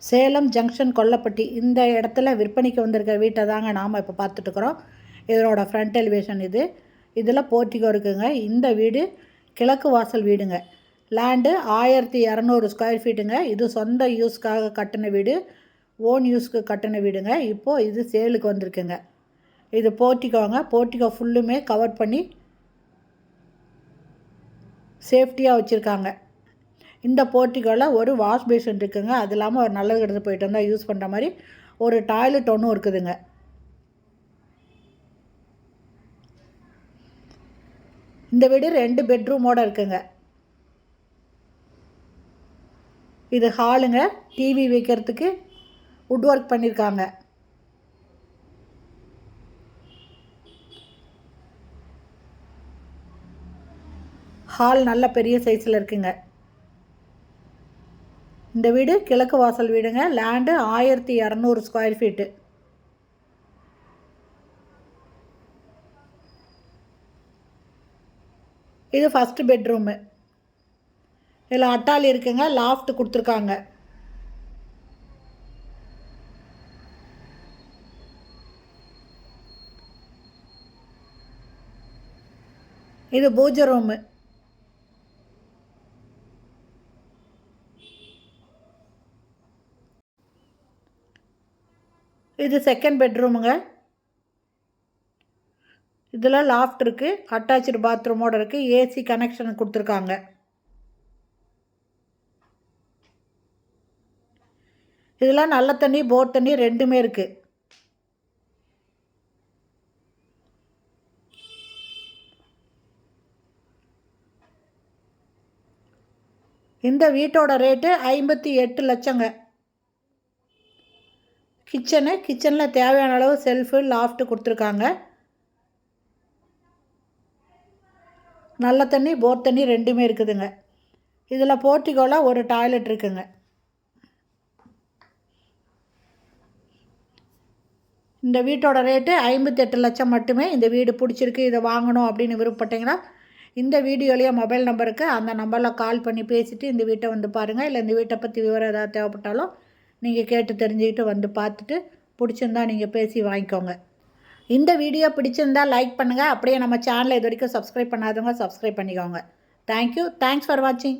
Salem junction Kollapatti இந்த இடத்துல விற்பனைக்கு வந்திருக்க வீட்டை தாங்க நாம் இப்போ பார்த்துட்ருக்குறோம். இதனோட ஃப்ரண்ட் எலிவேஷன் இது. இதில் போர்ட்டிகோ இருக்குங்க. இந்த வீடு கிழக்கு வாசல் வீடுங்க. லேண்டு 1200 ஸ்கொயர் ஃபீட்டுங்க. இது சொந்த யூஸ்க்காக கட்டின வீடு, ஓன் யூஸ்க்கு கட்டின வீடுங்க. இப்போது இது சேலுக்கு வந்திருக்குங்க. இது போர்ட்டிகோங்க. போர்ட்டிகோ ஃபுல்லுமே கவர் பண்ணி சேஃப்டியாக வச்சுருக்காங்க. இந்த போர்ட்டிகோவில் ஒரு வாஷ் பேஷன் இருக்குங்க. அது இல்லாமல் ஒரு நல்லது கிடந்து போயிட்டு வந்தால் யூஸ் பண்ணுற மாதிரி ஒரு டாய்லெட் ஒன்றும் இருக்குதுங்க. இந்த வீடு 2 பெட்ரூமோடு இருக்குங்க. இது ஹாலுங்க. டிவி வைக்கிறதுக்கு வுட் ஒர்க் பண்ணியிருக்காங்க. ஹால் நல்ல பெரிய சைஸில் இருக்குங்க. இந்த வீடு கிழக்கு வாசல் வீடுங்க. Land 1200 square feet. இது ஃபஸ்ட்டு பெட்ரூமு. இதில் அட்டாலி இருக்குங்க. லாஃப்ட் கொடுத்துருக்காங்க. இது பூஜை ரூமு. இது செகண்ட் பெட்ரூமுங்க. இதில் லாஃப்ட் இருக்குது. அட்டாச்சு பாத்ரூமோடு இருக்குது. ஏசி கனெக்ஷன் கொடுத்துருக்காங்க. இதெல்லாம் நல்ல தண்ணி, போர் தண்ணி ரெண்டுமே இருக்குது. இந்த வீட்டோட ரேட்டு 58 லட்சங்க. கிச்சனில் தேவையான அளவு செல்ஃபு, லாஃப்ட்டு கொடுத்துருக்காங்க. நல்ல தண்ணி, போர் தண்ணி ரெண்டுமே இருக்குதுங்க. இதில் போர்ட்டிகோவில் ஒரு டாய்லெட் இருக்குங்க. இந்த வீட்டோட ரேட்டு 58 லட்சம் மட்டுமே. இந்த வீடு பிடிச்சிருக்கு, இதை வாங்கணும் அப்படின்னு விருப்பப்பட்டீங்கன்னா இந்த வீடியோலேயே மொபைல் நம்பருக்கு அந்த நம்பரில் கால் பண்ணி பேசிவிட்டு இந்த வீட்டை வந்து பாருங்கள். இல்லை இந்த வீட்டை பற்றி விவரம் ஏதாவது தேவைப்பட்டாலும் நீங்கள் கேட்டு தெரிஞ்சுக்கிட்டு வந்து பார்த்துட்டு பிடிச்சிருந்தா நீங்கள் பேசி வாங்கிக்கோங்க. இந்த வீடியோ பிடிச்சிருந்தால் லைக் பண்ணுங்கள். அப்படியே நம்ம சேனலை இது வரைக்கும் சப்ஸ்கிரைப் பண்ணாதவங்க சப்ஸ்கிரைப் பண்ணிக்கோங்க. தேங்க்யூ. தேங்க்ஸ் ஃபார் வாட்சிங்.